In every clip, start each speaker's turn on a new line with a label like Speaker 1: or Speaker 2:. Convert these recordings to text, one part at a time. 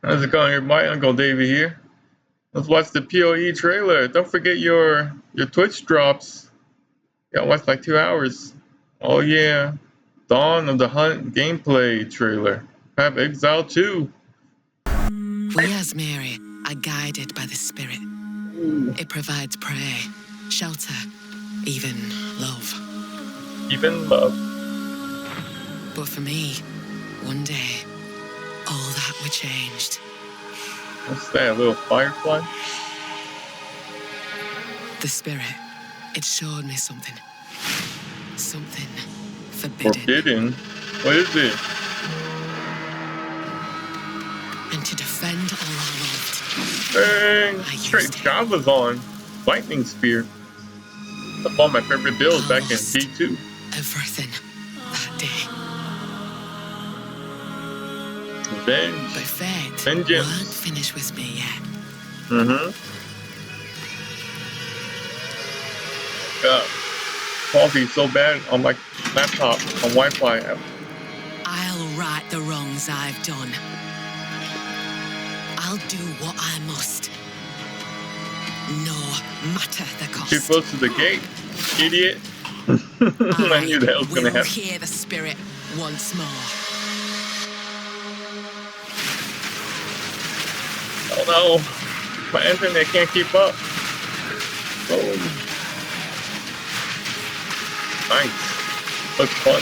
Speaker 1: How's it going, everybody? Uncle David here. Let's watch the PoE trailer. Don't forget your Twitch drops. Yeah, watch like 2 hours. Oh yeah, Dawn of the Hunt gameplay trailer. Have Exile 2.
Speaker 2: We as Mary are guided by the Spirit. It provides prey, shelter, even love.
Speaker 1: Even love.
Speaker 2: But for me, one day, all that were changed.
Speaker 1: What's that, a little firefly?
Speaker 2: The Spirit, it showed me something. Something forbidden.
Speaker 1: Forbidden? What is it?
Speaker 2: And to defend all I loved.
Speaker 1: Dang, straight Java's on. Lightning Spear. That's one of my favorite builds back in D2.
Speaker 2: Everything that day.
Speaker 1: Revenge.
Speaker 2: But fate
Speaker 1: Vengeance.
Speaker 2: weren't finished with me yet.
Speaker 1: Yeah. Quality so bad on my laptop, on Wi-Fi.
Speaker 2: I'll right the wrongs I've done. I'll do what I must. No matter the cost.
Speaker 1: Too close to the gate, idiot. I knew that was going to happen.
Speaker 2: Hear the Spirit once more.
Speaker 1: Oh no, my internet can't keep up. Oh. Nice. Looks fun.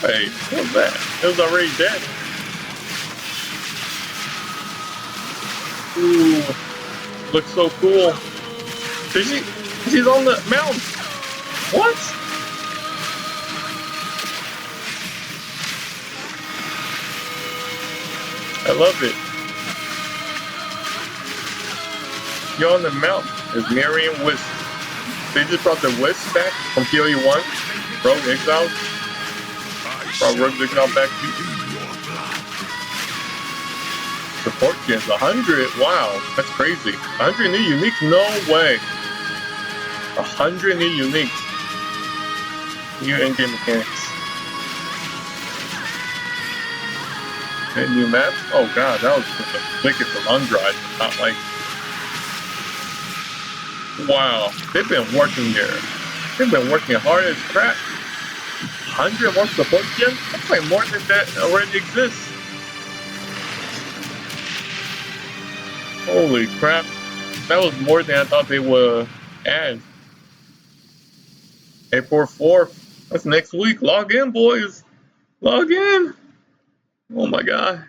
Speaker 1: Hey, what's that? It was already dead. Ooh, looks so cool. She's on the mountain. What? I love it. You're on the mountain. Is Miriam Wisp. They just brought the Wisp back from PoE 1. Rogue Exile. Brought Rogue Exile back too. Support gens, 100. Wow, that's crazy. 100 new uniques? No way. 100 new uniques. New in-game mechanics. And new map? Oh god, that was just a flicker from Undrive. Not like. Wow, they've been working there. They've been working hard as crap. 100 more support gens? That's like more than that already exists. Holy crap. That was more than I thought they would add. April 4th. That's next week. Log in, boys. Log in. Oh my god.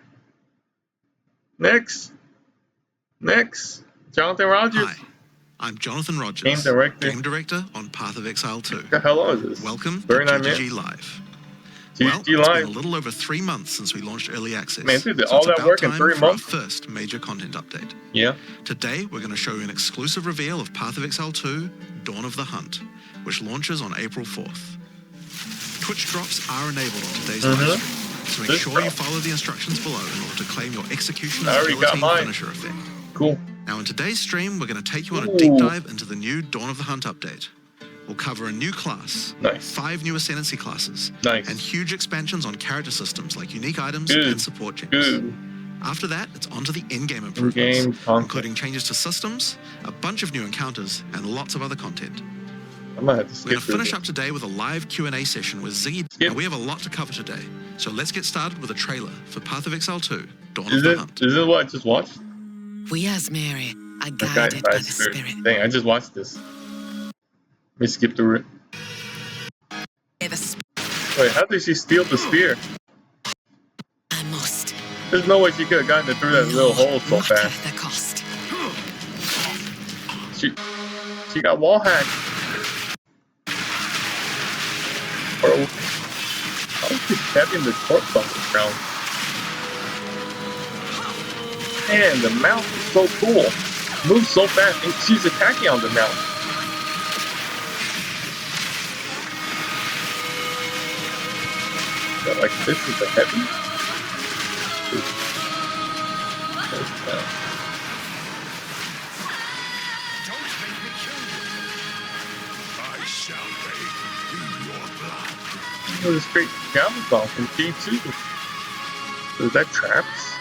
Speaker 1: Next. Jonathan Rogers.
Speaker 3: Hi, I'm Jonathan Rogers,
Speaker 1: Game Director
Speaker 3: on Path of Exile 2.
Speaker 1: What the hell is this?
Speaker 3: Welcome to
Speaker 1: 39
Speaker 3: GGG
Speaker 1: minutes.
Speaker 3: Live.
Speaker 1: GGG
Speaker 3: Well, it's
Speaker 1: Live.
Speaker 3: been a little over 3 months since we launched Early Access.
Speaker 1: Man, dude,
Speaker 3: so
Speaker 1: all
Speaker 3: it's
Speaker 1: that
Speaker 3: about
Speaker 1: work in
Speaker 3: time
Speaker 1: 3
Speaker 3: for
Speaker 1: months?
Speaker 3: our first major content update.
Speaker 1: Yeah.
Speaker 3: Today, we're going to show you an exclusive reveal of Path of Exile 2, Dawn of the Hunt, which launches on April 4th. Twitch drops are enabled on today's live stream, so make sure you follow the instructions below in order to claim your Executioner's Guillotine finisher effect.
Speaker 1: Cool.
Speaker 3: Now in today's stream, we're going to take you on a deep dive into the new Dawn of the Hunt update. We'll cover a new class, 5 new Ascendancy classes, and huge expansions on character systems like unique items and support gens. After that, it's on to the in-game improvements, including changes to systems, a bunch of new encounters, and lots of other content.
Speaker 1: I might have to skip.
Speaker 3: We're going to finish up today with a live Q&A session with Ziggy. Now we have a lot to cover today, so let's get started with a trailer for Path of Exile 2, Dawn of the Hunt.
Speaker 1: Is this what I just watched?
Speaker 2: We as Mary are guided by the Spirit.
Speaker 1: Dang, I just watched this. Let me skip through it. Wait, how did she steal the spear?
Speaker 2: I must.
Speaker 1: There's no way she could have gotten it through that little hole so fast.
Speaker 2: The cost.
Speaker 1: She got wall hacked. Bro, how is she tapping the corpse on the ground? Man, the mount is so cool. Moves so fast, and she's attacking on the mount. But like, this is a heavy.
Speaker 4: Don't make me kill you. I shall bathe in your blood.
Speaker 1: It was a straight javelin ball from P2. So is that traps?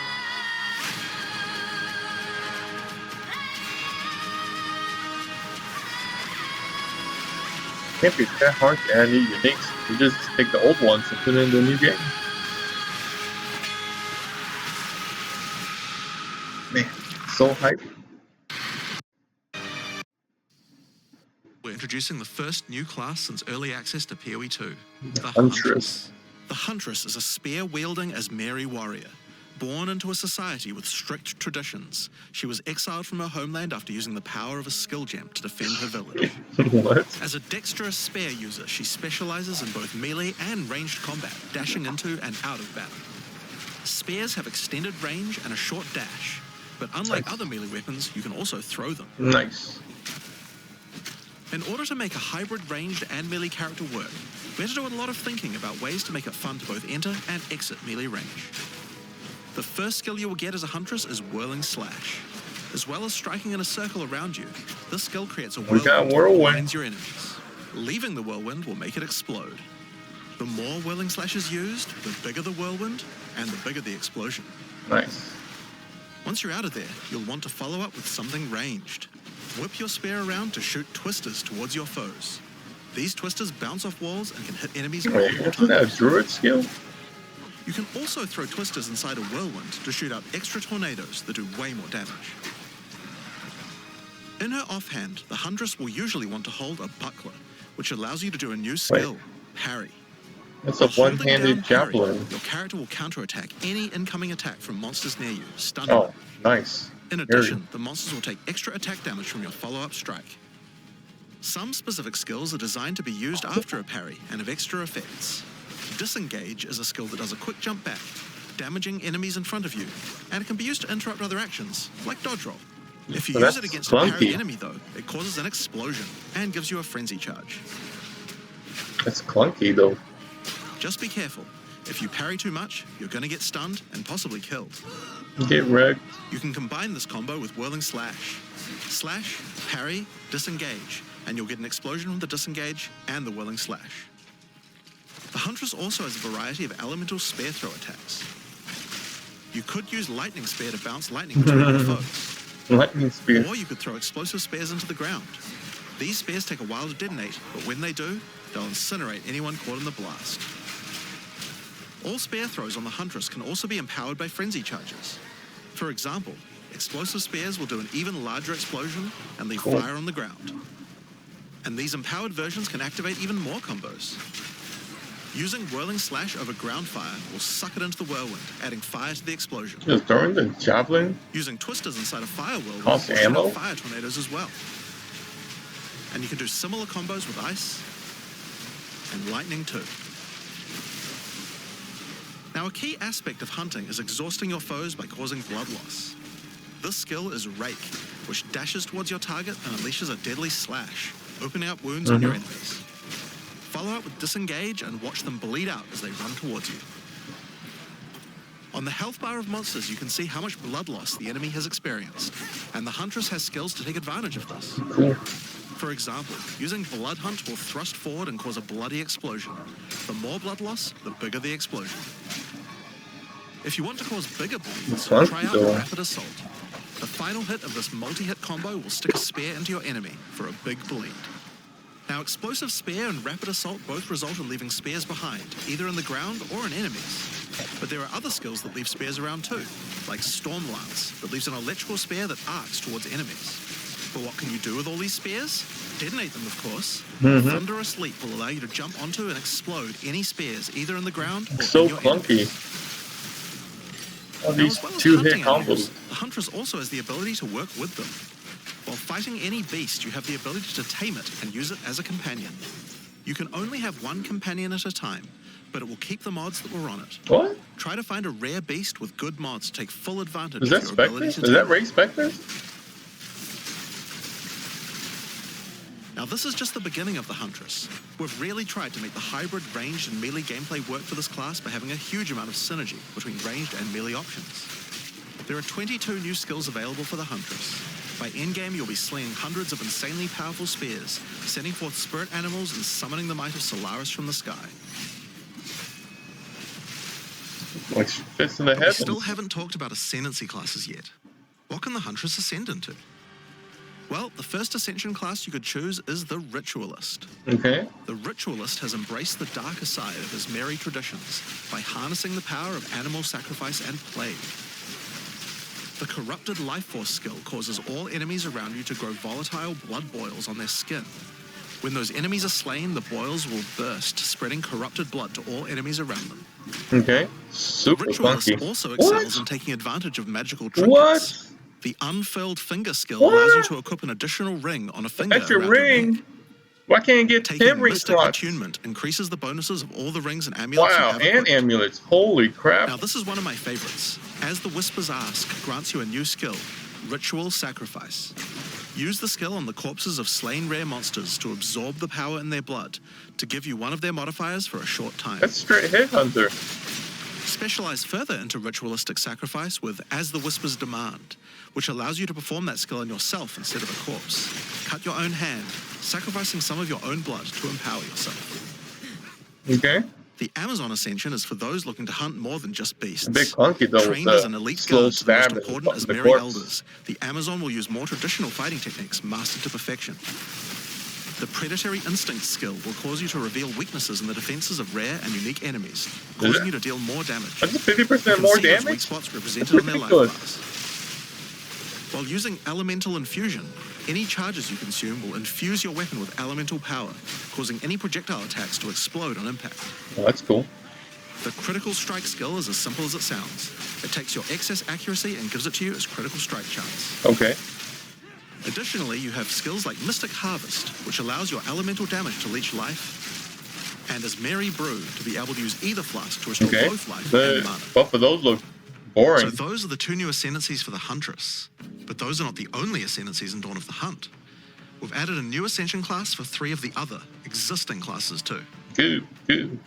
Speaker 1: Can't be that hard to add new uniques. You just take the old ones and put it in the new game. Man, so hype.
Speaker 3: We're introducing the first new class since early access to PoE2,
Speaker 1: the Huntress.
Speaker 3: The Huntress is a spear-wielding Asmeri warrior. Born into a society with strict traditions, she was exiled from her homeland after using the power of a skill gem to defend her village.
Speaker 1: What?
Speaker 3: As a dexterous spear user, she specializes in both melee and ranged combat, dashing into and out of battle. Spears have extended range and a short dash, but unlike other melee weapons, you can also throw them.
Speaker 1: Nice.
Speaker 3: In order to make a hybrid ranged and melee character work, we had to do a lot of thinking about ways to make it fun to both enter and exit melee range. The first skill you will get as a Huntress is Whirling Slash. As well as striking in a circle around you, this skill creates a whirlwind that blinds your enemies. Leaving the whirlwind will make it explode. The more Whirling Slashes used, the bigger the whirlwind, and the bigger the explosion.
Speaker 1: Nice.
Speaker 3: Once you're out of there, you'll want to follow up with something ranged. Whip your spear around to shoot twisters towards your foes. These twisters bounce off walls and can hit enemies multiple times.
Speaker 1: Isn't that a druid skill?
Speaker 3: You can also throw twisters inside a whirlwind to shoot out extra tornadoes that do way more damage. In her offhand, the Huntress will usually want to hold a buckler, which allows you to do a new skill, parry.
Speaker 1: That's a one-handed javelin.
Speaker 3: Your character will counterattack any incoming attack from monsters near you, stunning them.
Speaker 1: Nice.
Speaker 3: In addition, the monsters will take extra attack damage from your follow-up strike. Some specific skills are designed to be used after a parry and have extra effects. Disengage is a skill that does a quick jump back, damaging enemies in front of you, and it can be used to interrupt other actions, like dodge roll. If you use it against a parried enemy, though, it causes an explosion and gives you a frenzy charge.
Speaker 1: That's clunky, though.
Speaker 3: Just be careful. If you parry too much, you're going to get stunned and possibly killed.
Speaker 1: Get wrecked.
Speaker 3: You can combine this combo with Whirling Slash. Slash, parry, disengage, and you'll get an explosion from the disengage and the Whirling Slash. The Huntress also has a variety of elemental spear throw attacks. You could use Lightning Spear to bounce lightning between your foes.
Speaker 1: Lightning Spear.
Speaker 3: Or you could throw explosive spears into the ground. These spears take a while to detonate, but when they do, they'll incinerate anyone caught in the blast. All spear throws on the Huntress can also be empowered by frenzy charges. For example, explosive spears will do an even larger explosion and leave fire on the ground. And these empowered versions can activate even more combos. Using Whirling Slash over ground fire will suck it into the whirlwind, adding fire to the explosion.
Speaker 1: Just throwing the javelin?
Speaker 3: Using twisters inside a fire whirlwind
Speaker 1: will shoot out
Speaker 3: fire tornadoes as well. And you can do similar combos with ice and lightning too. Now, a key aspect of hunting is exhausting your foes by causing blood loss. This skill is Rake, which dashes towards your target and unleashes a deadly slash, opening up wounds on your enemies. Follow up with Disengage and watch them bleed out as they run towards you. On the health bar of monsters, you can see how much blood loss the enemy has experienced, and the Huntress has skills to take advantage of this. For example, using Blood Hunt will thrust forward and cause a bloody explosion. The more blood loss, the bigger the explosion. If you want to cause bigger bleeds, try out Rapid Assault. The final hit of this multi-hit combo will stick a spear into your enemy for a big bleed. Now, Explosive Spear and Rapid Assault both result in leaving spears behind, either in the ground or in enemies. But there are other skills that leave spears around too, like Storm Lance, that leaves an electrical spear that arcs towards enemies. But what can you do with all these spears? Detonate them, of course. Thunderous Leap will allow you to jump onto and explode any spears, either in the ground or in your enemies.
Speaker 1: All these two-hit combos.
Speaker 3: The Huntress also has the ability to work with them. While fighting any beast, you have the ability to tame it and use it as a companion. You can only have one companion at a time, but it will keep the mods that were on it.
Speaker 1: What?
Speaker 3: Try to find a rare beast with good mods to take full advantage
Speaker 1: of your ability to tame it. Is that Ray Spectre?
Speaker 3: Now, this is just the beginning of the Huntress. We've really tried to make the hybrid ranged and melee gameplay work for this class by having a huge amount of synergy between ranged and melee options. There are 22 new skills available for the Huntress. By endgame, you'll be slinging hundreds of insanely powerful spears, sending forth spirit animals and summoning the might of Solaris from the sky.
Speaker 1: Which fits in the
Speaker 3: But we
Speaker 1: heavens.
Speaker 3: still haven't talked about ascendancy classes yet. What can the Huntress ascend into? Well, the first Ascension class you could choose is the Ritualist.
Speaker 1: Okay.
Speaker 3: The Ritualist has embraced the darker side of his merry traditions by harnessing the power of animal sacrifice and plague. The Corrupted Life Force skill causes all enemies around you to grow volatile blood boils on their skin. When those enemies are slain, the boils will burst, spreading corrupted blood to all enemies around them.
Speaker 1: Okay.
Speaker 3: The
Speaker 1: Super
Speaker 3: Ritualist
Speaker 1: funky.
Speaker 3: also excels in taking advantage of magical trinkets.
Speaker 1: What?
Speaker 3: The Unfurled Finger skill allows you to equip an additional ring on a finger
Speaker 1: That's your
Speaker 3: around your
Speaker 1: ring.
Speaker 3: neck.
Speaker 1: Why can't you get 10
Speaker 3: Taking
Speaker 1: ring
Speaker 3: Mystic
Speaker 1: slots?
Speaker 3: Attunement increases the bonuses of all the rings and amulets you
Speaker 1: Wow,
Speaker 3: have
Speaker 1: and
Speaker 3: equipped.
Speaker 1: amulets. Holy crap.
Speaker 3: Now this is one of my favorites. As the Whisper's Ask grants you a new skill, Ritual Sacrifice. Use the skill on the corpses of slain rare monsters to absorb the power in their blood, to give you one of their modifiers for a short time.
Speaker 1: That's straight headhunter.
Speaker 3: Specialize further into Ritualistic Sacrifice with As the Whispers Demand, which allows you to perform that skill on yourself instead of a corpse. Cut your own hand, sacrificing some of your own blood to empower yourself.
Speaker 1: Okay.
Speaker 3: The Amazon Ascension is for those looking to hunt more than just beasts.
Speaker 1: A bit clunky though.
Speaker 3: Trained
Speaker 1: with
Speaker 3: as
Speaker 1: the
Speaker 3: an elite
Speaker 1: slow
Speaker 3: guard to the most
Speaker 1: stab
Speaker 3: important as
Speaker 1: the
Speaker 3: merry
Speaker 1: corpse.
Speaker 3: elders, the Amazon will use more traditional fighting techniques mastered to perfection. The Predatory Instinct skill will cause you to reveal weaknesses in the defenses of rare and unique enemies, causing you to deal more damage.
Speaker 1: That's
Speaker 3: You
Speaker 1: 50%
Speaker 3: can
Speaker 1: more
Speaker 3: see those weak
Speaker 1: damage?
Speaker 3: spots
Speaker 1: That's
Speaker 3: represented on their life
Speaker 1: ridiculous.
Speaker 3: bars. While using Elemental Infusion, any charges you consume will infuse your weapon with elemental power, causing any projectile attacks to explode on impact.
Speaker 1: Oh, that's cool.
Speaker 3: The Critical Strike skill is as simple as it sounds. It takes your excess accuracy and gives it to you as critical strike chance.
Speaker 1: Okay.
Speaker 3: Additionally, you have skills like Mystic Harvest, which allows your elemental damage to leech life, and as Merry Brew to be able to use either flask to restore
Speaker 1: Okay.
Speaker 3: both life and mana.
Speaker 1: Both of those look boring.
Speaker 3: So those are the two new ascendancies for the Huntress. But those are not the only ascendancies in Dawn of the Hunt. We've added a new ascension class for 3 of the other existing classes too.
Speaker 1: Good, good.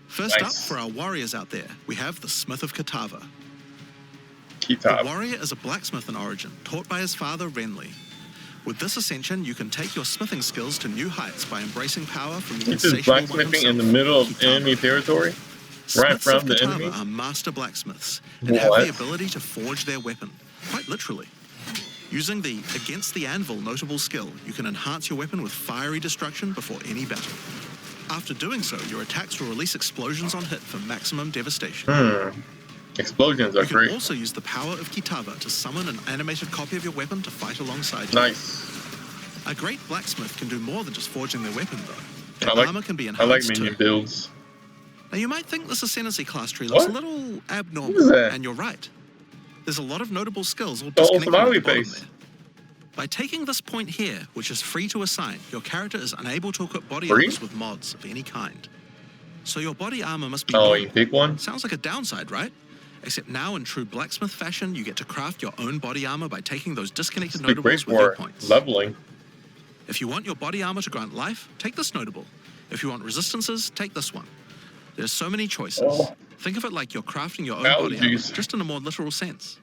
Speaker 3: First
Speaker 1: Nice.
Speaker 3: up, for our warriors out there, we have the Smith of Kitava. The
Speaker 1: Kitava.
Speaker 3: warrior is a blacksmith in origin, taught by his father Renly. With this ascension, you can take your smithing skills to new heights by embracing power from the
Speaker 1: This is
Speaker 3: insatiable one
Speaker 1: blacksmithing in
Speaker 3: himself,
Speaker 1: the middle of
Speaker 3: Kitava.
Speaker 1: enemy territory? Right
Speaker 3: Smiths of
Speaker 1: from the
Speaker 3: Kitava
Speaker 1: enemy?
Speaker 3: are master blacksmiths and have
Speaker 1: What?
Speaker 3: the ability to forge their weapon, quite literally. Using the Against the Anvil notable skill, you can enhance your weapon with fiery destruction before any battle. After doing so, your attacks will release explosions on hit for maximum devastation.
Speaker 1: Explosions are
Speaker 3: You can
Speaker 1: great.
Speaker 3: also use the power of Kitava to summon an animated copy of your weapon to fight alongside you.
Speaker 1: Nice.
Speaker 3: A great blacksmith can do more than just forging their weapon, though. Their
Speaker 1: I like-
Speaker 3: armor can be
Speaker 1: I like
Speaker 3: enhanced
Speaker 1: minion
Speaker 3: too.
Speaker 1: builds.
Speaker 3: Now, you might think this ascendancy class tree looks
Speaker 1: What?
Speaker 3: a little abnormal,
Speaker 1: What is that?
Speaker 3: and you're right. There's a lot of notable skills all
Speaker 1: The old
Speaker 3: disconnected at
Speaker 1: smiley
Speaker 3: the bottom
Speaker 1: face.
Speaker 3: there. By taking this point here, which is free to assign, your character is unable to equip body
Speaker 1: Free?
Speaker 3: armors with mods of any kind. So your body armor must be
Speaker 1: Oh,
Speaker 3: new.
Speaker 1: you pick one?
Speaker 3: Sounds like a downside, right? Except now, in true blacksmith fashion, you get to craft your own body armor by taking those disconnected
Speaker 1: This would be great
Speaker 3: notables with your
Speaker 1: for
Speaker 3: points.
Speaker 1: leveling.
Speaker 3: If you want your body armor to grant life, take this notable. If you want resistances, take this one. There's so many choices.
Speaker 1: Oh.
Speaker 3: Think of it like you're crafting your own body armor,
Speaker 1: Allergies.
Speaker 3: just in a more literal sense.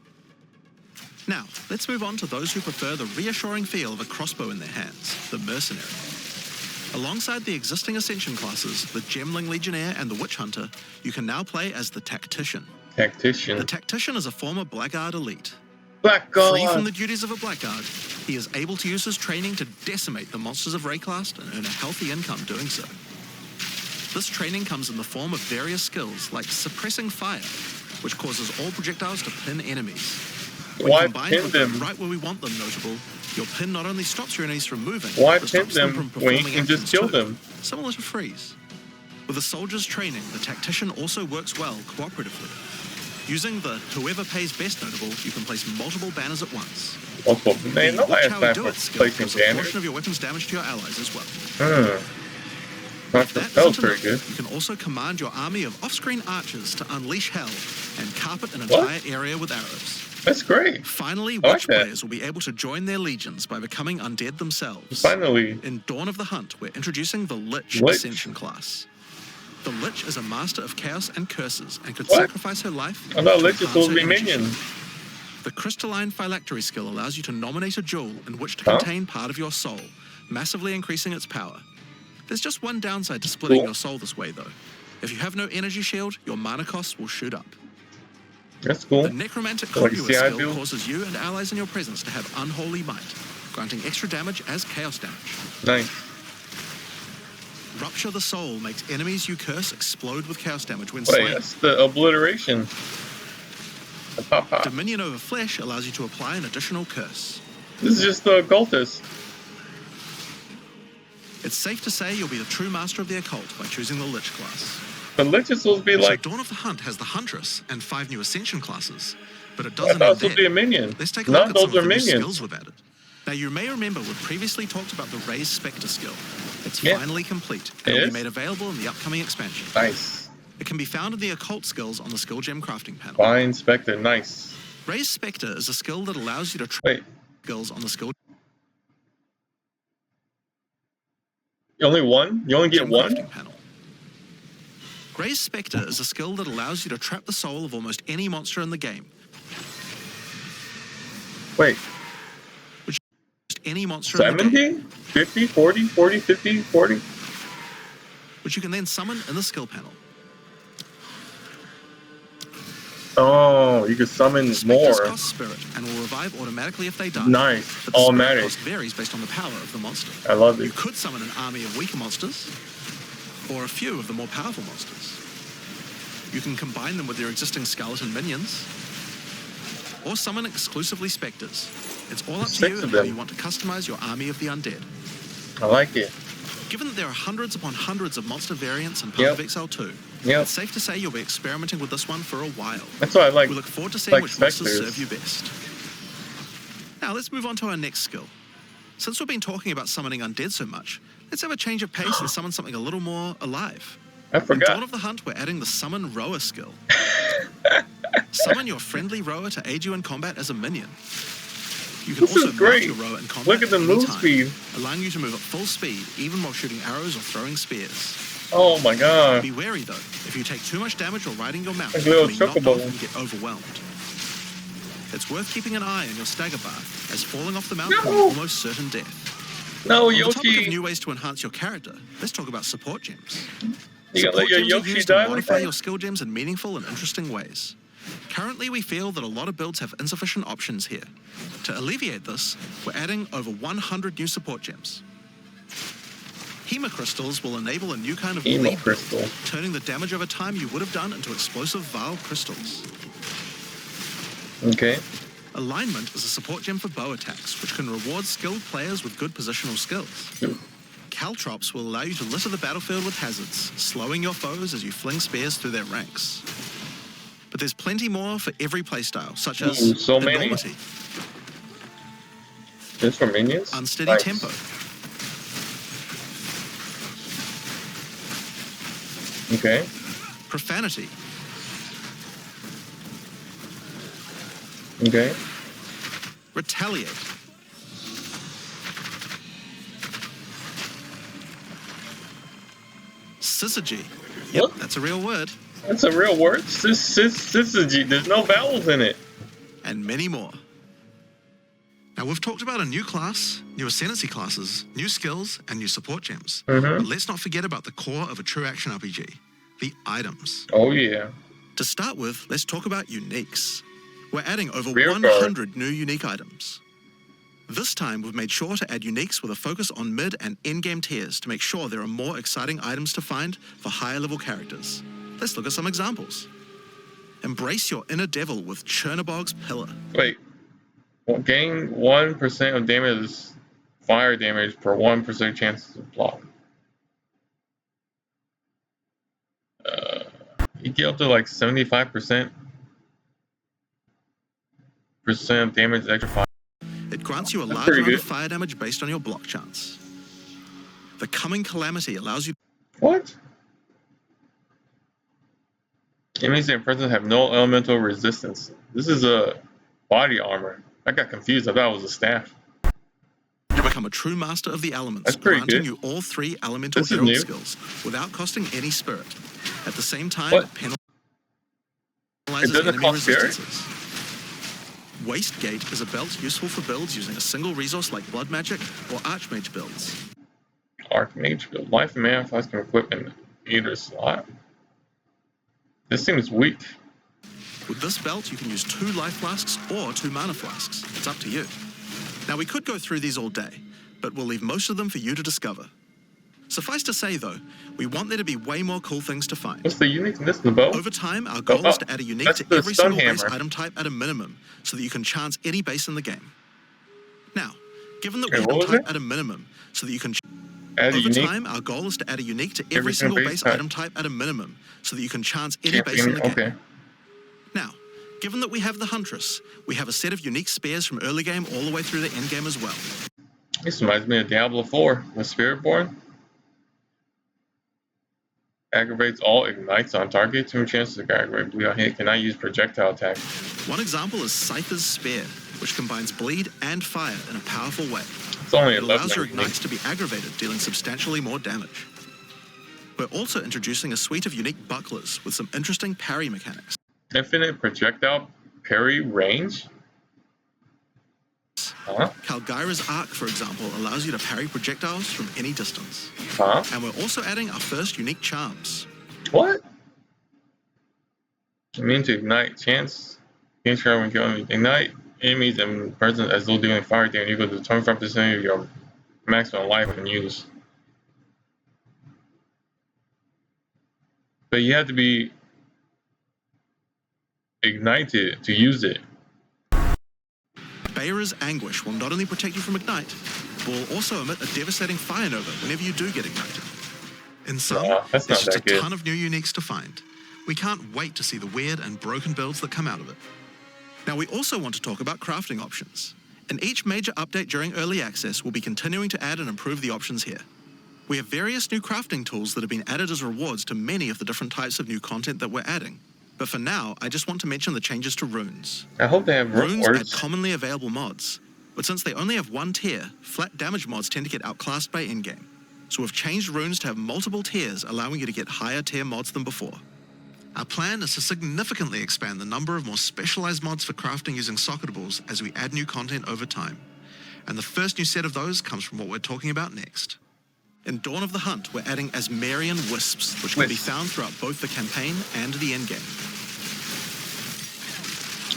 Speaker 3: Now, let's move on to those who prefer the reassuring feel of a crossbow in their hands, the mercenary. Alongside the existing Ascension classes, the Gemling Legionnaire and the Witch Hunter, you can now play as the Tactician. The
Speaker 1: Tactician.
Speaker 3: Tactician is a former Blackguard elite.
Speaker 1: Blackguard.
Speaker 3: Free from the duties of a Blackguard, he is able to use his training to decimate the monsters of Rayclast and earn a healthy income doing so. This training comes in the form of various skills like suppressing fire, which causes all projectiles to pin enemies. When
Speaker 1: Why
Speaker 3: combined
Speaker 1: pin
Speaker 3: with
Speaker 1: them?
Speaker 3: the right where we want them notable, your pin not only stops your enemies from moving,
Speaker 1: Why
Speaker 3: but
Speaker 1: pin
Speaker 3: stops them
Speaker 1: them
Speaker 3: from
Speaker 1: when you
Speaker 3: performing
Speaker 1: can just
Speaker 3: actions
Speaker 1: kill
Speaker 3: too,
Speaker 1: them?
Speaker 3: similar to freeze. With a soldier's training, the Tactician also works well cooperatively. Using the whoever pays best notable, you can place multiple banners at once.
Speaker 1: Multiple. Man,
Speaker 3: The
Speaker 1: no
Speaker 3: Watch
Speaker 1: last
Speaker 3: How We
Speaker 1: time
Speaker 3: Do
Speaker 1: for
Speaker 3: It skill
Speaker 1: placing
Speaker 3: gives a
Speaker 1: banners.
Speaker 3: portion of your weapon's damage to your allies as well.
Speaker 1: That
Speaker 3: That
Speaker 1: was
Speaker 3: isn't
Speaker 1: pretty
Speaker 3: enough.
Speaker 1: good.
Speaker 3: You can also command your army of off-screen archers to unleash hell and carpet an
Speaker 1: What?
Speaker 3: entire area with arrows.
Speaker 1: That's great.
Speaker 3: Finally,
Speaker 1: I like
Speaker 3: Witch
Speaker 1: that.
Speaker 3: players will be able to join their legions by becoming undead themselves.
Speaker 1: Finally.
Speaker 3: In Dawn of the Hunt, we're introducing the Lich
Speaker 1: Lich.
Speaker 3: Ascension class. The Lich is a master of chaos and curses and could
Speaker 1: What?
Speaker 3: sacrifice her life.
Speaker 1: I thought
Speaker 3: to
Speaker 1: Lich is
Speaker 3: enhance
Speaker 1: supposed to
Speaker 3: her
Speaker 1: be
Speaker 3: energy.
Speaker 1: minions.
Speaker 3: The Crystalline Phylactery skill allows you to nominate a jewel in which to
Speaker 1: Huh?
Speaker 3: contain part of your soul, massively increasing its power. There's just one downside to splitting
Speaker 1: Cool.
Speaker 3: your soul this way, though. If you have no energy shield, your mana costs will shoot up.
Speaker 1: That's cool.
Speaker 3: The Necromantic
Speaker 1: Like
Speaker 3: Conduit skill
Speaker 1: build?
Speaker 3: causes you and allies in your presence to have unholy might, granting extra damage as chaos damage.
Speaker 1: Nice.
Speaker 3: Rupture the Soul makes enemies you curse explode with chaos damage when
Speaker 1: Wait,
Speaker 3: slain.
Speaker 1: that's the obliteration. The pop.
Speaker 3: Dominion over Flesh allows you to apply an additional curse.
Speaker 1: This is just the occultist.
Speaker 3: It's safe to say you'll be the true master of the occult by choosing the Lich class.
Speaker 1: The Lich is supposed to be like...
Speaker 3: So Dawn of the Hunt has the Huntress and 5 new Ascension classes, but it
Speaker 1: I
Speaker 3: doesn't
Speaker 1: thought it
Speaker 3: end
Speaker 1: was supposed to be a
Speaker 3: there.
Speaker 1: minion.
Speaker 3: Let's take a look
Speaker 1: None
Speaker 3: at
Speaker 1: of
Speaker 3: some
Speaker 1: those
Speaker 3: of
Speaker 1: are
Speaker 3: the new
Speaker 1: minions.
Speaker 3: skills we've added. Now, you may remember we previously talked about the Raised Spectre skill. It's
Speaker 1: Yeah.
Speaker 3: finally complete and will be made available in the upcoming expansion.
Speaker 1: Nice.
Speaker 3: It can be found in the occult skills on the skill gem crafting panel.
Speaker 1: Fine Spectre, nice.
Speaker 3: Raised Spectre is a skill that allows you to
Speaker 1: Wait,
Speaker 3: skills on the skill
Speaker 1: only one? You only get
Speaker 3: gem
Speaker 1: one?
Speaker 3: crafting panel. Raised Spectre is a skill that allows you to trap the soul of almost any monster in the game.
Speaker 1: Wait,
Speaker 3: Any monster in the game,
Speaker 1: 70? 50, 40, 40, 50, 40?
Speaker 3: which you can then summon in the skill panel.
Speaker 1: Oh, you can summon
Speaker 3: Spectres
Speaker 1: more.
Speaker 3: cost spirit and will revive automatically if they die.
Speaker 1: Nice.
Speaker 3: But the spirit
Speaker 1: Automatic.
Speaker 3: cost varies based on the power of the monster.
Speaker 1: I love
Speaker 3: You
Speaker 1: it.
Speaker 3: could summon an army of weaker monsters, or a few of the more powerful monsters. You can combine them with your existing skeleton minions, or summon exclusively specters. It's all up to you and how you want to customize your army of the undead.
Speaker 1: I like it.
Speaker 3: Given that there are hundreds upon hundreds of monster variants in part of XL2, it's safe to say you'll be experimenting with this one for a while.
Speaker 1: That's why I like.
Speaker 3: We look forward to seeing which monsters
Speaker 1: specters.
Speaker 3: serve you best. Now let's move on to our next skill. Since we've been talking about summoning undead so much, let's have a change of pace and summon something a little more alive.
Speaker 1: I
Speaker 3: In
Speaker 1: forgot.
Speaker 3: Dawn of the Hunt, we're adding the Summon Rower skill. Summon your friendly rower to aid you in combat as a minion. You can
Speaker 1: This
Speaker 3: also
Speaker 1: is great.
Speaker 3: mount your rower in combat
Speaker 1: Look at the move
Speaker 3: anytime,
Speaker 1: speed.
Speaker 3: allowing you to move at full speed, even while shooting arrows or throwing spears.
Speaker 1: Oh my god.
Speaker 3: Be wary though, if you take too much damage while riding your mount,
Speaker 1: Like
Speaker 3: you
Speaker 1: a little
Speaker 3: can be knocked
Speaker 1: chocobo.
Speaker 3: off and get overwhelmed. It's worth keeping an eye on your stagger bar, as falling off the mount can be almost certain death.
Speaker 1: No,
Speaker 3: On the topic of
Speaker 1: Yoshi.
Speaker 3: new ways to enhance your character, let's talk about support gems.
Speaker 1: You gonna let your
Speaker 3: Support gems are
Speaker 1: Yoshi
Speaker 3: used
Speaker 1: die
Speaker 3: to
Speaker 1: like
Speaker 3: modify
Speaker 1: that?
Speaker 3: your skill gems in meaningful and interesting ways. Currently, we feel that a lot of builds have insufficient options here. To alleviate this, we're adding over 100 new support gems. Hema crystals will enable a new kind of
Speaker 1: Hema
Speaker 3: lead build,
Speaker 1: crystal.
Speaker 3: turning the damage over time you would have done into explosive Vile crystals.
Speaker 1: Okay.
Speaker 3: Alignment is a support gem for bow attacks, which can reward skilled players with good positional skills. Caltrops will allow you to litter the battlefield with hazards, slowing your foes as you fling spears through their ranks. But there's plenty more for every playstyle, such as
Speaker 1: Ooh, so many.
Speaker 3: enormity,
Speaker 1: Just for minions?
Speaker 3: unsteady
Speaker 1: Nice.
Speaker 3: tempo,
Speaker 1: Okay.
Speaker 3: profanity,
Speaker 1: Okay.
Speaker 3: retaliate, syzygy. Yep,
Speaker 1: What?
Speaker 3: that's a real word.
Speaker 1: That's a real word. Syzygy. There's no vowels in it.
Speaker 3: And many more. Now, we've talked about a new class, new ascendancy classes, new skills, and new support gems. But let's not forget about the core of a true action RPG, the items.
Speaker 1: Oh yeah.
Speaker 3: To start with, let's talk about uniques. We're adding over
Speaker 1: Rear
Speaker 3: 100 new unique items. This time, we've made sure to add uniques with a focus on mid and end-game tiers to make sure there are more exciting items to find for higher-level characters. Let's look at some examples. Embrace your inner devil with Chernobog's Pillar.
Speaker 1: Wait. Well, gain 1% of damage, fire damage per 1% chance to block. You get up to like 75% of damage extra fire.
Speaker 3: It grants you a large
Speaker 1: pretty
Speaker 3: amount of
Speaker 1: good.
Speaker 3: fire damage based on your block chance. The Coming Calamity allows you
Speaker 1: What? Enemies in presence have no elemental resistance. This is a body armor. I got confused. I thought it was a staff.
Speaker 3: to become a true master of the elements,
Speaker 1: That's pretty
Speaker 3: granting
Speaker 1: good.
Speaker 3: you all 3 elemental
Speaker 1: This is
Speaker 3: herald
Speaker 1: new.
Speaker 3: skills without costing any spirit. At the same time,
Speaker 1: What?
Speaker 3: it penalizes
Speaker 1: It doesn't
Speaker 3: enemy
Speaker 1: cost spirit?
Speaker 3: resistances. Wastegate is a belt useful for builds using a single resource like Blood Magic or Archmage builds.
Speaker 1: Archmage build. Life and mana flask can equip in either slot. This seems weak.
Speaker 3: With this belt, you can use 2 life flasks or 2 mana flasks. It's up to you. Now, we could go through these all day, but we'll leave most of them for you to discover. Suffice to say, though, we want there to be way more cool things to find.
Speaker 1: What's the uniqueness of the bow?
Speaker 3: Over time, our goal is to add a unique to every single base item type at a minimum, so that you can chance any base in the game. Now, given that we have type at a minimum, so that you can... Over time, our goal is to add a unique to every single base item type at a minimum, so that you can chance any base in the game. Now, given that we have the Huntress, we have a set of unique spares from early game all the way through the end game as well.
Speaker 1: This reminds me of Diablo 4 with Spiritborn. Aggravates all ignites on target. 2 chances to aggravate bleed on hit. Cannot use projectile attack.
Speaker 3: One example is Scyther's Spear, which combines bleed and fire in a powerful way.
Speaker 1: It's only
Speaker 3: it allows your ignites to be aggravated, dealing substantially more damage. We're also introducing a suite of unique bucklers with some interesting parry mechanics.
Speaker 1: Infinite projectile parry range? Huh?
Speaker 3: Kalgyra's Arc, for example, allows you to parry projectiles from any distance.
Speaker 1: Huh?
Speaker 3: And we're also adding our first unique charms.
Speaker 1: What? Immune to ignite. Chance. Gain sure when killing ignite enemies and persons as though doing fire damage equal to 25% of your maximum life when used. But you have to be ignited to use it.
Speaker 3: Bayra's Anguish will not only protect you from ignite, but will also emit a devastating fire nova whenever you do get ignited. In sum, there's just a ton of new uniques to find. We can't wait to see the weird and broken builds that come out of it. Now, we also want to talk about crafting options. In each major update during early access, we'll be continuing to add and improve the options here. We have various new crafting tools that have been added as rewards to many of the different types of new content that we're adding. But for now, I just want to mention the changes to runes.
Speaker 1: I hope they have
Speaker 3: runes add commonly available mods, but since they only have 1 tier, flat damage mods tend to get outclassed by endgame. So we've changed runes to have multiple tiers, allowing you to get higher tier mods than before. Our plan is to significantly expand the number of more specialized mods for crafting using socketables as we add new content over time. And the first new set of those comes from what we're talking about next. In Dawn of the Hunt, we're adding Asmarian Wisps, which can be found throughout both the campaign and the endgame.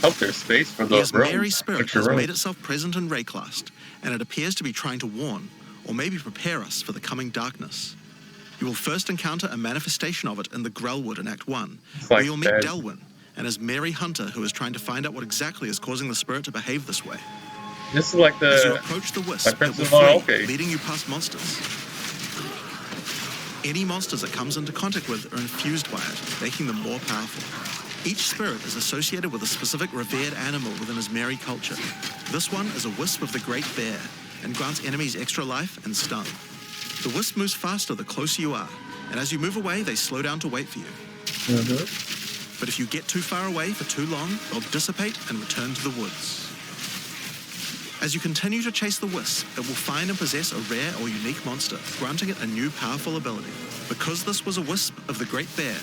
Speaker 1: Hope there's space for
Speaker 3: the Asmari spirit has made itself present in Rayclast, and it appears to be trying to warn, or maybe prepare us for the coming darkness. You will first encounter a manifestation of it in the Grellwood in Act 1, where you'll meet Delwyn, an Asmari hunter who is trying to find out what exactly is causing the spirit to behave this way.
Speaker 1: This is like the...
Speaker 3: As you approach the wisp, it will flee, leading you past monsters. Any monsters it comes into contact with are infused by it, making them more powerful. Each spirit is associated with a specific revered animal within Asmari culture. This one is a wisp of the Great Bear, and grants enemies extra life and stun. The wisp moves faster the closer you are, and as you move away, they slow down to wait for you. But if you get too far away for too long, they'll dissipate and return to the woods. As you continue to chase the wisp, it will find and possess a rare or unique monster, granting it a new powerful ability. Because this was a wisp of the Great Bear,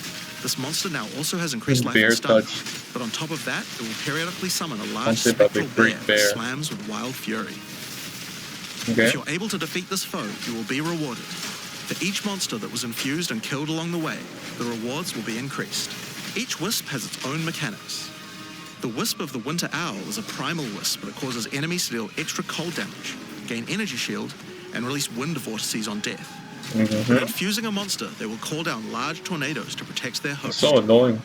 Speaker 3: this monster now also has increased life and stun. But on top of that, it will periodically summon a large spectral bear that slams with wild fury. If you're able to defeat this foe, you will be rewarded. For each monster that was infused and killed along the way, the rewards will be increased. Each wisp has its own mechanics. The Wisp of the Winter Owl is a primal wisp that causes enemies to deal extra cold damage, gain energy shield, and release wind vortices on death. When infusing a monster, they will call down large tornadoes to protect their host.
Speaker 1: So annoying.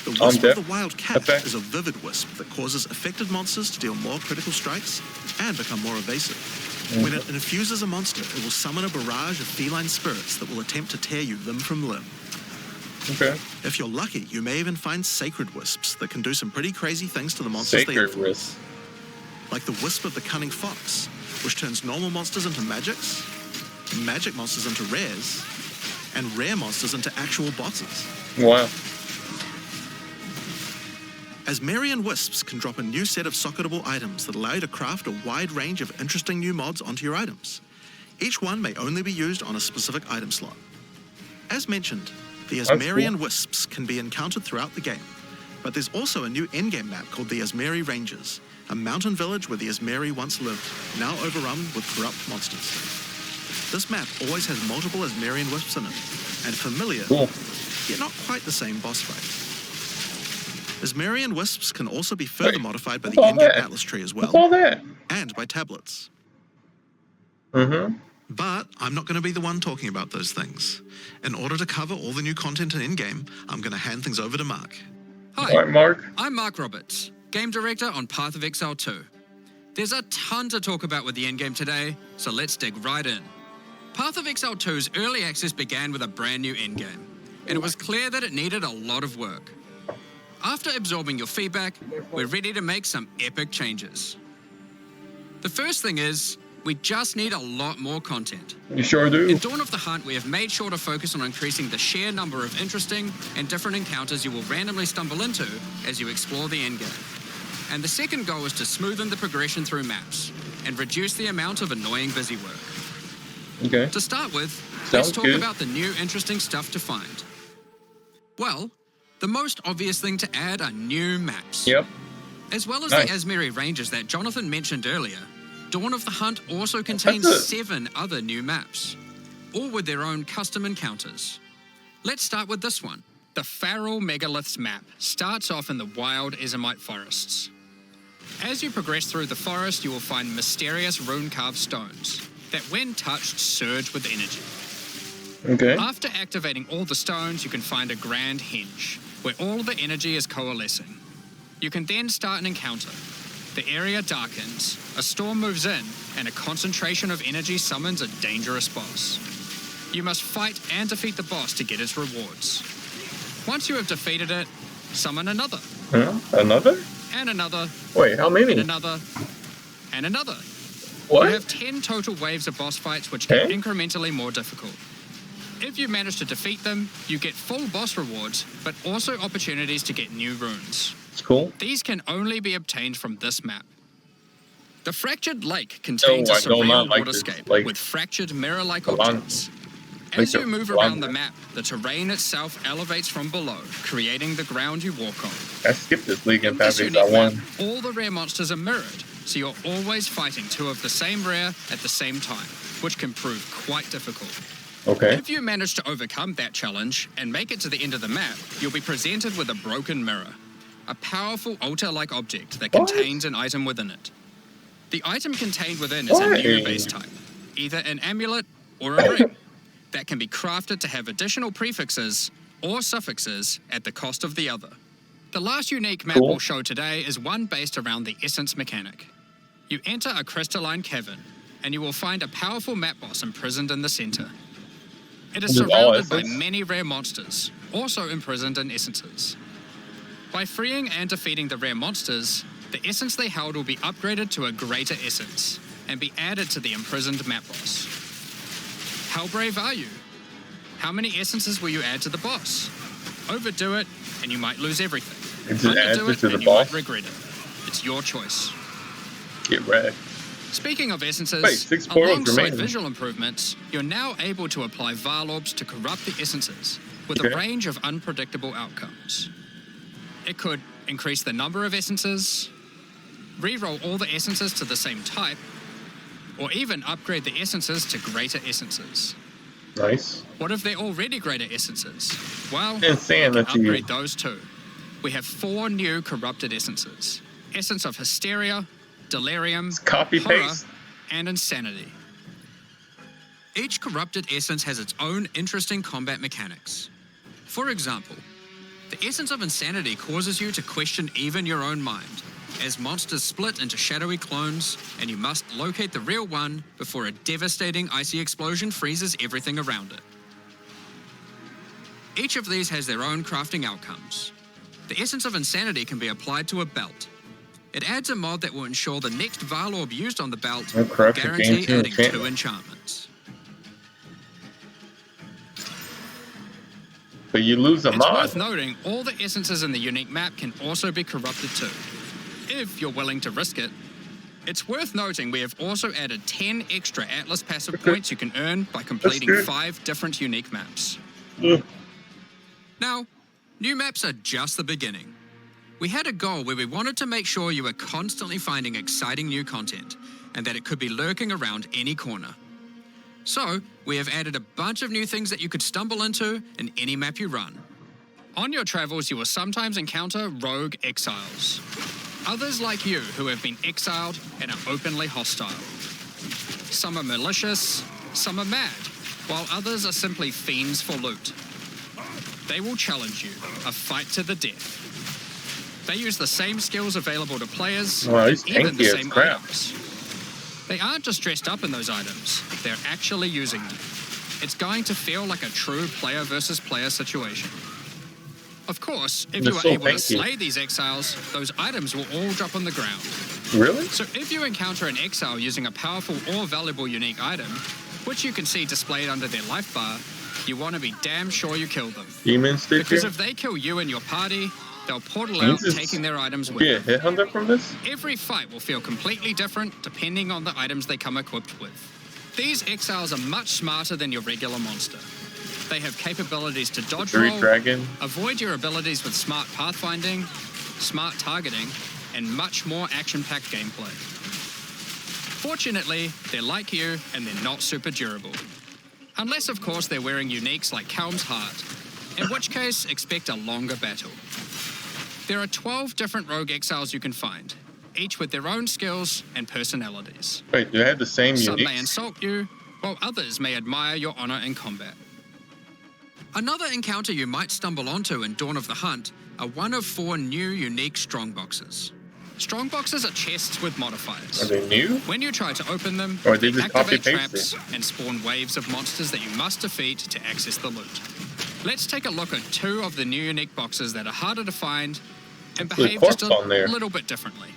Speaker 3: The Wisp of the Wild Cat is a vivid wisp that causes affected monsters to deal more critical strikes and become more evasive. When it infuses a monster, it will summon a barrage of feline spirits that will attempt to tear you limb from limb. If you're lucky, you may even find Sacred Wisps that can do some pretty crazy things to the monsters they influence. Like the Wisp of the Cunning Fox, which turns normal monsters into magics, magic monsters into rares, and rare monsters into actual bosses.
Speaker 1: Wow.
Speaker 3: Asmarian Wisps can drop a new set of socketable items that allow you to craft a wide range of interesting new mods onto your items. Each one may only be used on a specific item slot. As mentioned, the Asmarian Wisps can be encountered throughout the game, but there's also a new endgame map called the Asmari Ranges, a mountain village where the Asmari once lived, now overrun with corrupt monsters. This map always has multiple Asmarian Wisps in it, and familiar, yet not quite the same boss fight. Asmerian wisps can also be further modified by the in-game Atlas tree as well.
Speaker 1: What's all that?
Speaker 3: And by tablets.
Speaker 1: Mm-hmm.
Speaker 3: But I'm not going to be the one talking about those things. In order to cover all the new content in in-game, I'm going to hand things over to Mark.
Speaker 4: Hi,
Speaker 1: all right, Mark.
Speaker 4: I'm Mark Roberts, Game Director on Path of Exile 2. There's a ton to talk about with the endgame today, so let's dig right in. Path of Exile 2's early access began with a brand new endgame, and it was clear that it needed a lot of work. After absorbing your feedback, we're ready to make some epic changes. The first thing is, we just need a lot more content.
Speaker 1: You sure do.
Speaker 4: In Dawn of the Hunt, we have made sure to focus on increasing the sheer number of interesting and different encounters you will randomly stumble into as you explore the endgame. And the second goal is to smoothen the progression through maps and reduce the amount of annoying busy work.
Speaker 1: Okay.
Speaker 4: To start with,
Speaker 1: Sounds
Speaker 4: let's talk
Speaker 1: good.
Speaker 4: about the new interesting stuff to find. Well, the most obvious thing to add are new maps.
Speaker 1: Yep.
Speaker 4: As well as
Speaker 1: Nice.
Speaker 4: the Asmeri Ranges that Jonathan mentioned earlier, Dawn of the Hunt also contains 7 other new maps, all with their own custom encounters. Let's start with this one. The Feral Megaliths map starts off in the wild Ezomite forests. As you progress through the forest, you will find mysterious rune-carved stones that, when touched, surge with energy.
Speaker 1: Okay.
Speaker 4: After activating all the stones, you can find a grand henge, where all the energy is coalescing. You can then start an encounter. The area darkens, a storm moves in, and a concentration of energy summons a dangerous boss. You must fight and defeat the boss to get its rewards. Once you have defeated it, summon another.
Speaker 1: Huh? Another?
Speaker 4: And another.
Speaker 1: Wait, how many?
Speaker 4: And another. And another.
Speaker 1: What?
Speaker 4: You have 10 total waves of boss fights, which get incrementally more difficult. If you manage to defeat them, you get full boss rewards, but also opportunities to get new runes.
Speaker 1: It's cool.
Speaker 4: These can only be obtained from this map. The Fractured Lake contains a
Speaker 1: I do not
Speaker 4: surreal
Speaker 1: like this
Speaker 4: waterscape
Speaker 1: lake.
Speaker 4: with fractured mirror-like
Speaker 1: Come on.
Speaker 4: objects. As
Speaker 1: Like
Speaker 4: you
Speaker 1: a
Speaker 4: move
Speaker 1: blonde.
Speaker 4: around the map, the terrain itself elevates from below, creating the ground you walk on.
Speaker 1: I skipped this league in
Speaker 4: In
Speaker 1: Path
Speaker 4: this
Speaker 1: of
Speaker 4: unique
Speaker 1: Exile
Speaker 4: map,
Speaker 1: 1.
Speaker 4: all the rare monsters are mirrored, so you're always fighting 2 of the same rare at the same time, which can prove quite difficult.
Speaker 1: Okay.
Speaker 4: If you manage to overcome that challenge and make it to the end of the map, you'll be presented with a broken mirror, a powerful altar-like object that
Speaker 1: What?
Speaker 4: contains an item within it. The item contained within is a new
Speaker 1: Why?
Speaker 4: base type, either an amulet or a ring, that can be crafted to have additional prefixes or suffixes at the cost of the other. The last unique map
Speaker 1: Cool.
Speaker 4: we'll show today is one based around the essence mechanic. You enter a crystalline cavern, and you will find a powerful map boss imprisoned in the center. It is
Speaker 1: Is it all
Speaker 4: surrounded by
Speaker 1: essence?
Speaker 4: many rare monsters, also imprisoned in essences. By freeing and defeating the rare monsters, the essence they held will be upgraded to a greater essence and be added to the imprisoned map boss. How brave are you? How many essences will you add to the boss? Overdo it, and you might lose everything.
Speaker 1: Is it added
Speaker 4: Underdo it,
Speaker 1: to the
Speaker 4: and you
Speaker 1: boss?
Speaker 4: might regret it. It's your choice.
Speaker 1: Get wrecked.
Speaker 4: Speaking of essences,
Speaker 1: Wait, 6 portals
Speaker 4: alongside
Speaker 1: remaining.
Speaker 4: visual improvements, you're now able to apply Varlorbs to corrupt the essences with
Speaker 1: Okay.
Speaker 4: a range of unpredictable outcomes. It could increase the number of essences, re-roll all the essences to the same type, or even upgrade the essences to greater essences.
Speaker 1: Nice.
Speaker 4: What if they're already greater essences? Well, you
Speaker 1: Insanity.
Speaker 4: can upgrade those too. We have 4 new corrupted essences. Essence of Hysteria, Delirium,
Speaker 1: Copy
Speaker 4: Horror,
Speaker 1: paste.
Speaker 4: and Insanity. Each corrupted essence has its own interesting combat mechanics. For example, the essence of Insanity causes you to question even your own mind, as monsters split into shadowy clones, and you must locate the real one before a devastating icy explosion freezes everything around it. Each of these has their own crafting outcomes. The essence of Insanity can be applied to a belt. It adds a mod that will ensure the next Varlorb used on the belt
Speaker 1: Oh,
Speaker 4: will
Speaker 1: crap, the
Speaker 4: guarantee
Speaker 1: game
Speaker 4: adding
Speaker 1: too.
Speaker 4: 2 enchantments.
Speaker 1: But you lose a
Speaker 4: It's
Speaker 1: mod.
Speaker 4: worth noting, all the essences in the unique map can also be corrupted too, if you're willing to risk it. It's worth noting we have also added 10 extra Atlas passive
Speaker 1: Okay.
Speaker 4: points you can earn by completing
Speaker 1: good.
Speaker 4: 5 different unique maps.
Speaker 1: Mm.
Speaker 4: Now, new maps are just the beginning. We had a goal where we wanted to make sure you were constantly finding exciting new content, and that it could be lurking around any corner. So, we have added a bunch of new things that you could stumble into in any map you run. On your travels, you will sometimes encounter rogue exiles. Others like you who have been exiled and are openly hostile. Some are malicious, some are mad, while others are simply fiends for loot. They will challenge you, a fight to the death. They use the same skills available to players, and even the same items. They aren't just dressed up in those items, they're actually using them. It's going to feel like a true player versus player situation. Of course, if you are able to slay these exiles, those items will all drop on the ground.
Speaker 1: Really?
Speaker 4: So if you encounter an exile using a powerful or valuable unique item, which you can see displayed under their life bar, you want to be damn sure you kill them.
Speaker 1: Demon sticker?
Speaker 4: Because if they kill you and your party, they'll portal out, taking their items with them.
Speaker 1: Be a headhunter from this?
Speaker 4: Every fight will feel completely different depending on the items they come equipped with. These exiles are much smarter than your regular monster. They have capabilities to dodge roll, avoid your abilities with smart pathfinding, smart targeting, and much more action-packed gameplay. Fortunately, they're like you and they're not super durable. Unless, of course, they're wearing uniques like Calm's Heart, in which case, expect a longer battle. There are 12 different rogue exiles you can find, each with their own skills and personalities.
Speaker 1: Wait, do they have the same uniques?
Speaker 4: Some may insult you, while others may admire your honor in combat. Another encounter you might stumble onto in Dawn of the Hunt are one of 4 new unique strongboxes. Strongboxes are chests with modifiers.
Speaker 1: Are they new?
Speaker 4: When you try to open them,
Speaker 1: or they
Speaker 4: they
Speaker 1: just
Speaker 4: activate traps and spawn waves of monsters that you must defeat to access the loot. Let's take a look at 2 of the new unique boxes that are harder to find and behave just a little bit differently.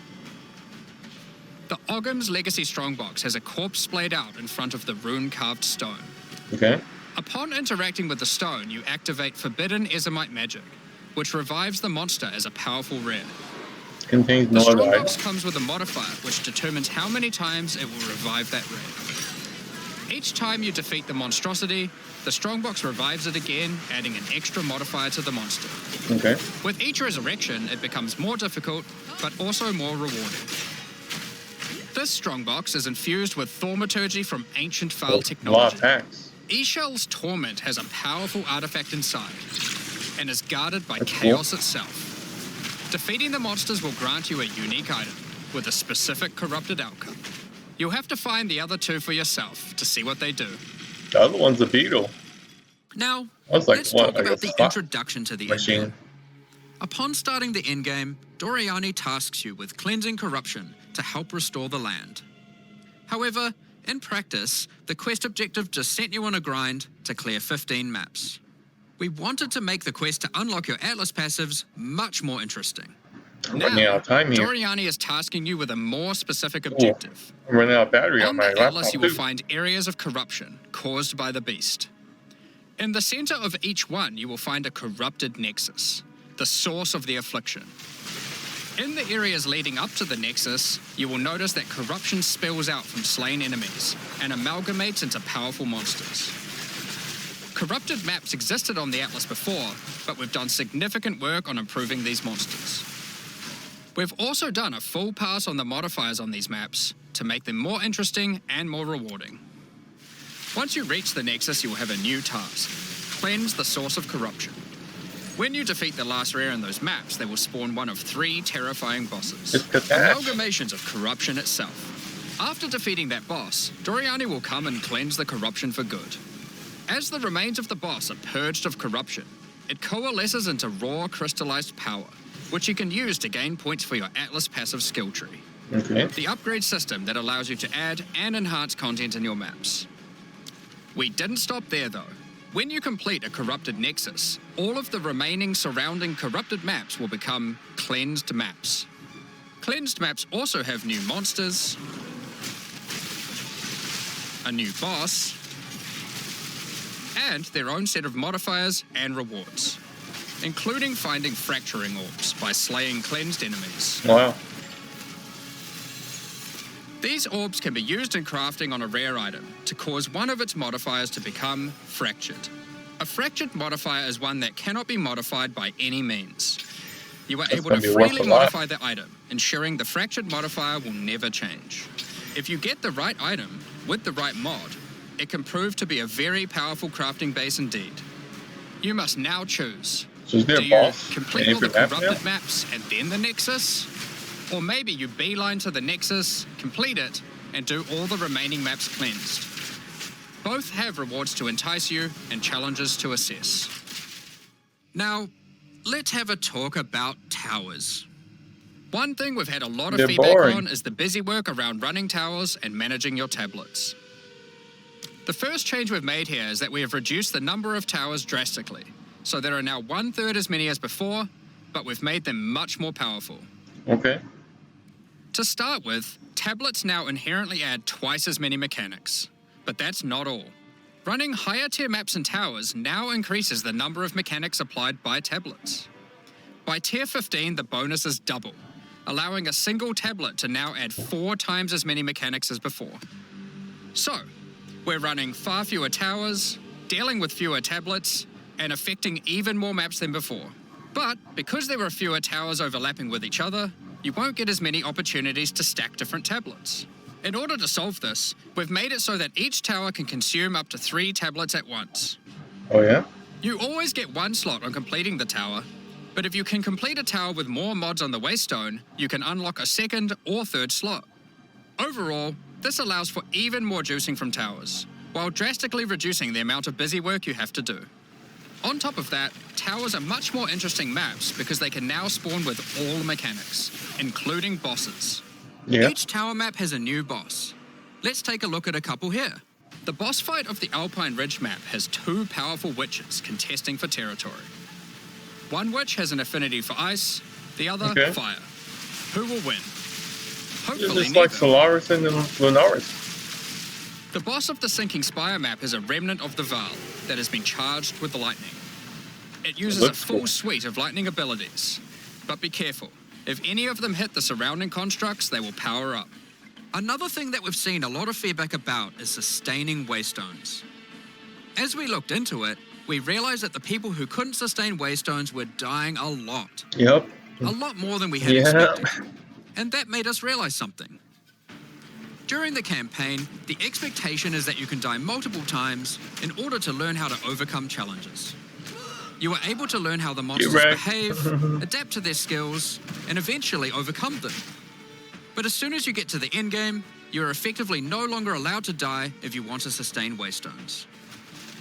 Speaker 4: The Ogham's Legacy Strongbox has a corpse splayed out in front of the rune-carved stone.
Speaker 1: Okay.
Speaker 4: Upon interacting with the stone, you activate Forbidden Ezomite magic, which revives the monster as a powerful rare.
Speaker 1: Contains no
Speaker 4: the
Speaker 1: other
Speaker 4: Strongbox comes with a modifier, which determines how many times it will revive that rare. Each time you defeat the monstrosity, the Strongbox revives it again, adding an extra modifier to the monster.
Speaker 1: Okay.
Speaker 4: With each resurrection, it becomes more difficult, but also more rewarding. This Strongbox is infused with thaumaturgy from ancient Fal technology.
Speaker 1: A lot of attacks.
Speaker 4: Eshel's Torment has a powerful artifact inside, and is guarded by chaos itself. Defeating the monsters will grant you a unique item, with a specific corrupted outcome. You'll have to find the other 2 for yourself to see what they do.
Speaker 1: The other one's a beetle.
Speaker 4: Now,
Speaker 1: let's
Speaker 4: talk about the introduction to the
Speaker 1: machine.
Speaker 4: endgame. Upon starting the endgame, Doriani tasks you with cleansing corruption to help restore the land. However, in practice, the quest objective just sent you on a grind to clear 15 maps. We wanted to make the quest to unlock your Atlas passives much more interesting.
Speaker 1: I'm running out of time here.
Speaker 4: Doriani is tasking you with a more specific objective.
Speaker 1: I'm running out of battery on my laptop.
Speaker 4: On the Atlas, you will find areas of corruption caused by the beast. In the center of each one, you will find a corrupted nexus, the source of the affliction. In the areas leading up to the nexus, you will notice that corruption spills out from slain enemies and amalgamates into powerful monsters. Corrupted maps existed on the Atlas before, but we've done significant work on improving these monsters. We've also done a full pass on the modifiers on these maps to make them more interesting and more rewarding. Once you reach the nexus, you will have a new task: cleanse the source of corruption. When you defeat the last rare in those maps, they will spawn one of 3 terrifying bosses, amalgamations of corruption itself. After defeating that boss, Doriani will come and cleanse the corruption for good. As the remains of the boss are purged of corruption, it coalesces into raw crystallized power, which you can use to gain points for your Atlas passive skill tree.
Speaker 1: Okay.
Speaker 4: The upgrade system that allows you to add and enhance content in your maps. We didn't stop there though. When you complete a corrupted nexus, all of the remaining surrounding corrupted maps will become cleansed maps. Cleansed maps also have new monsters, a new boss, and their own set of modifiers and rewards, including finding fracturing orbs by slaying cleansed enemies.
Speaker 1: Wow.
Speaker 4: These orbs can be used in crafting on a rare item to cause one of its modifiers to become fractured. A fractured modifier is one that cannot be modified by any means. You are able to freely modify the item, ensuring the fractured modifier will never change. If you get the right item with the right mod, it can prove to be a very powerful crafting base indeed. You must now choose
Speaker 1: So is there
Speaker 4: Do
Speaker 1: a
Speaker 4: you
Speaker 1: boss?
Speaker 4: complete all the corrupted maps and then the Nexus? Or maybe you beeline to the Nexus, complete it, and do all the remaining maps cleansed. Both have rewards to entice you and challenges to assess. Now, let's have a talk about towers. One thing we've had a lot of feedback on is the busy work around running towers and managing your tablets. The first change we've made here is that we have reduced the number of towers drastically. So there are now 1/3 as many as before, but we've made them much more powerful.
Speaker 1: Okay.
Speaker 4: To start with, tablets now inherently add twice as many mechanics. But that's not all. Running higher tier maps and towers now increases the number of mechanics applied by tablets. By tier 15, the bonus is double, allowing a single tablet to now add 4 times as many mechanics as before. So, we're running far fewer towers, dealing with fewer tablets, and affecting even more maps than before. But because there are fewer towers overlapping with each other, you won't get as many opportunities to stack different tablets. In order to solve this, we've made it so that each tower can consume up to 3 tablets at once.
Speaker 1: Oh yeah?
Speaker 4: You always get 1 slot on completing the tower, but if you can complete a tower with more mods on the waystone, you can unlock a 2nd or 3rd slot. Overall, this allows for even more juicing from towers, while drastically reducing the amount of busy work you have to do. On top of that, towers are much more interesting maps because they can now spawn with all mechanics, including bosses.
Speaker 1: Yeah.
Speaker 4: Each tower map has a new boss. Let's take a look at a couple here. The boss fight of the Alpine Ridge map has 2 powerful witches contesting for territory. One witch has an affinity for ice, the other fire. Who will win? Hopefully
Speaker 1: it's like Solaris and Lunaris.
Speaker 4: The boss of the Sinking Spire map is a remnant of the Val that has been charged with lightning. It uses a full suite of lightning abilities, but be careful. If any of them hit the surrounding constructs, they will power up. Another thing that we've seen a lot of feedback about is sustaining waystones. As we looked into it, we realized that the people who couldn't sustain waystones were dying a lot.
Speaker 1: Yep.
Speaker 4: A lot more than we had expected. And that made us realize something. During the campaign, the expectation is that you can die multiple times in order to learn how to overcome challenges. You are able to learn how the monsters behave, adapt to their skills, and eventually overcome them. But as soon as you get to the endgame, you are effectively no longer allowed to die if you want to sustain waystones.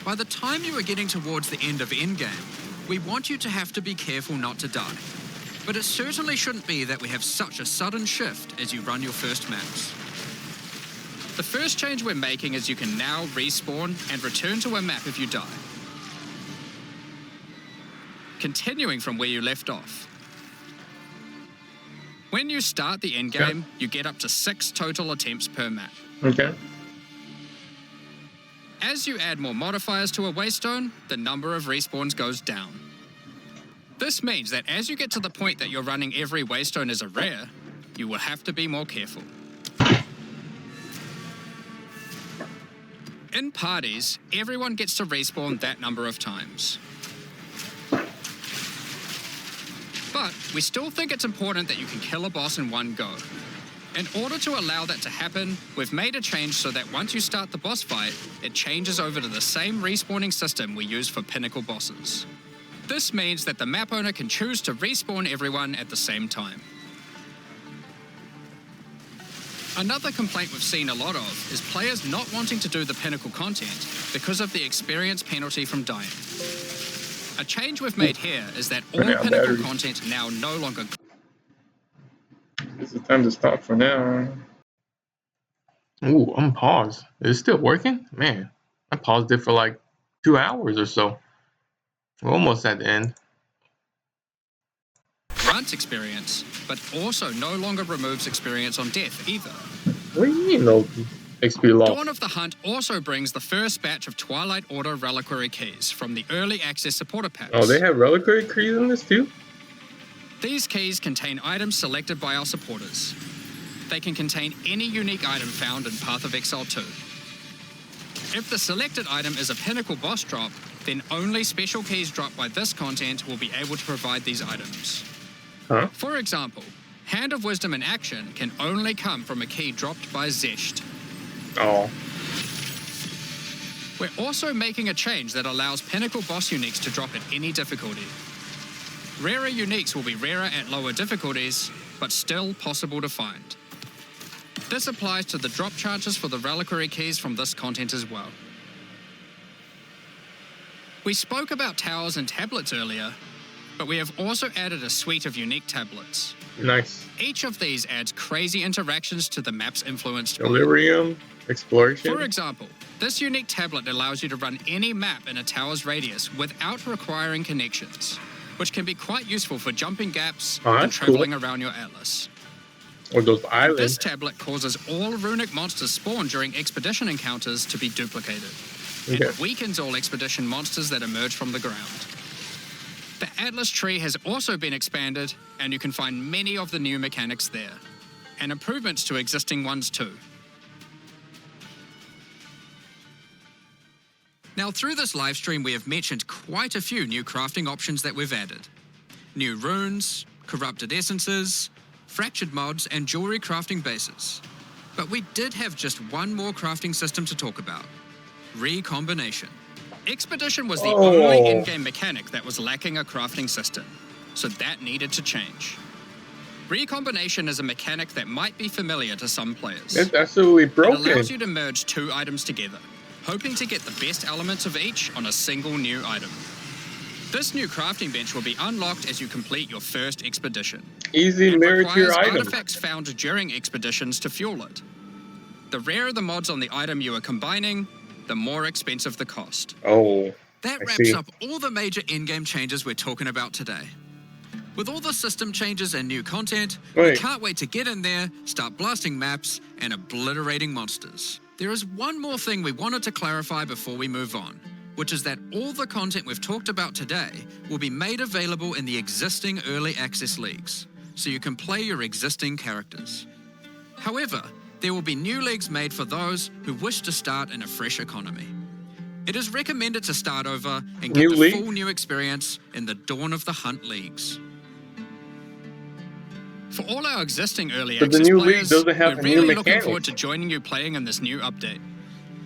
Speaker 4: By the time you are getting towards the end of endgame, we want you to have to be careful not to die. But it certainly shouldn't be that we have such a sudden shift as you run your first maps. The first change we're making is you can now respawn and return to a map if you die. Continuing from where you left off. When you start the endgame, you get up to 6 total attempts per map.
Speaker 1: Okay.
Speaker 4: As you add more modifiers to a waystone, the number of respawns goes down. This means that as you get to the point that you're running every waystone as a rare, you will have to be more careful. In parties, everyone gets to respawn that number of times. But we still think it's important that you can kill a boss in one go. In order to allow that to happen, we've made a change so that once you start the boss fight, it changes over to the same respawning system we use for pinnacle bosses. This means that the map owner can choose to respawn everyone at the same time. Another complaint we've seen a lot of is players not wanting to do the pinnacle content because of the experience penalty from dying. A change we've made here is that all pinnacle content now no longer...
Speaker 1: It's the time to stop for now. Ooh, I'm paused. Is it still working? Man, I paused it for like 2 hours or so. We're almost at the end.
Speaker 4: Grants experience, but also no longer removes experience on death either.
Speaker 1: What do you mean no XP loss?
Speaker 4: Dawn of the Hunt also brings the first batch of Twilight Order reliquary keys from the early access supporter packs.
Speaker 1: Oh, they have reliquary keys in this too?
Speaker 4: These keys contain items selected by our supporters. They can contain any unique item found in Path of Exile 2. If the selected item is a pinnacle boss drop, then only special keys dropped by this content will be able to provide these items.
Speaker 1: Huh?
Speaker 4: For example, Hand of Wisdom in action can only come from a key dropped by Zesht.
Speaker 1: Oh.
Speaker 4: We're also making a change that allows pinnacle boss uniques to drop at any difficulty. Rarer uniques will be rarer at lower difficulties, but still possible to find. This applies to the drop charges for the reliquary keys from this content as well. We spoke about towers and tablets earlier, but we have also added a suite of unique tablets.
Speaker 1: Nice.
Speaker 4: Each of these adds crazy interactions to the map's influenced world.
Speaker 1: Delirium, exploration.
Speaker 4: For example, this unique tablet allows you to run any map in a tower's radius without requiring connections, which can be quite useful for jumping gaps and traveling around your atlas.
Speaker 1: Or those islands.
Speaker 4: This tablet causes all runic monsters spawned during expedition encounters to be duplicated. And it weakens all expedition monsters that emerge from the ground. The Atlas tree has also been expanded, and you can find many of the new mechanics there, and improvements to existing ones too. Now, through this livestream, we have mentioned quite a few new crafting options that we've added. New runes, corrupted essences, fractured mods, and jewelry crafting bases. But we did have just one more crafting system to talk about: recombination. Expedition was the only in-game mechanic that was lacking a crafting system, so that needed to change. Recombination is a mechanic that might be familiar to some players.
Speaker 1: It's absolutely broken.
Speaker 4: It allows you to merge two items together, hoping to get the best elements of each on a single new item. This new crafting bench will be unlocked as you complete your first expedition.
Speaker 1: Easy marriage your item.
Speaker 4: Artifacts found during expeditions to fuel it. The rarer the mods on the item you are combining, the more expensive the cost.
Speaker 1: Oh,
Speaker 4: that wraps up all the major in-game changes we're talking about today. With all the system changes and new content, we can't wait to get in there, start blasting maps, and obliterating monsters. There is one more thing we wanted to clarify before we move on, which is that all the content we've talked about today will be made available in the existing early access leagues, so you can play your existing characters. However, there will be new leagues made for those who wish to start in a fresh economy. It is recommended to start over and get the full new experience in the Dawn of the Hunt leagues. For all our existing early access players, we're really looking forward to joining you playing in this new update.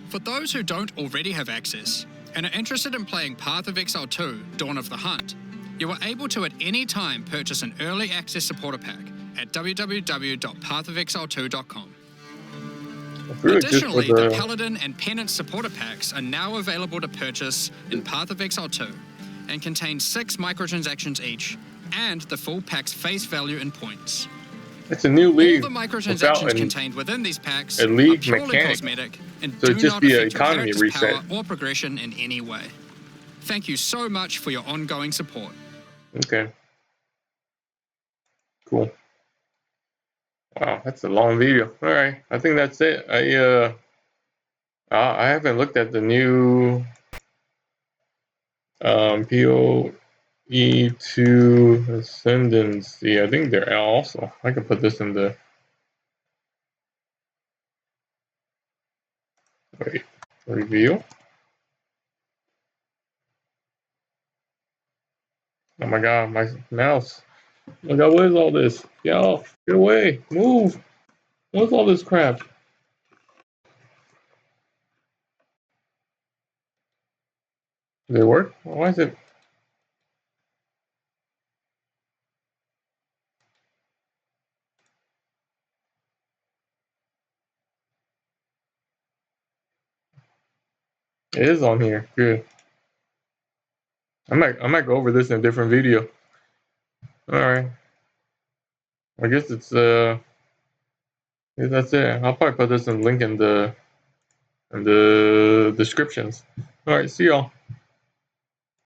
Speaker 4: For those who don't already have access and are interested in playing Path of Exile 2, Dawn of the Hunt, you are able to at any time purchase an early access supporter pack at www.pathofexile2.com. Additionally, the Paladin and Penance supporter packs are now available to purchase in Path of Exile 2 and contain 6 microtransactions each and the full pack's face value in points.
Speaker 1: It's a new league.
Speaker 4: All the microtransactions contained within these packs
Speaker 1: are
Speaker 4: purely cosmetic and do not affect your character's power or progression in any way. Thank you so much for your ongoing support.
Speaker 1: Okay. Cool. Wow, that's a long video. All right, I think that's it. I haven't looked at the new Poe2 Ascendancy. I think they're also. I can put this in the. Wait, reveal. Oh my god, my mouse. Oh my god, what is all this? Get off. Get away. Move. What's all this crap? Does it work? Why is it? It is on here. Good. I might go over this in a different video. Alright. I guess it's that's it. I'll probably put this in link in the descriptions. Alright, see y'all.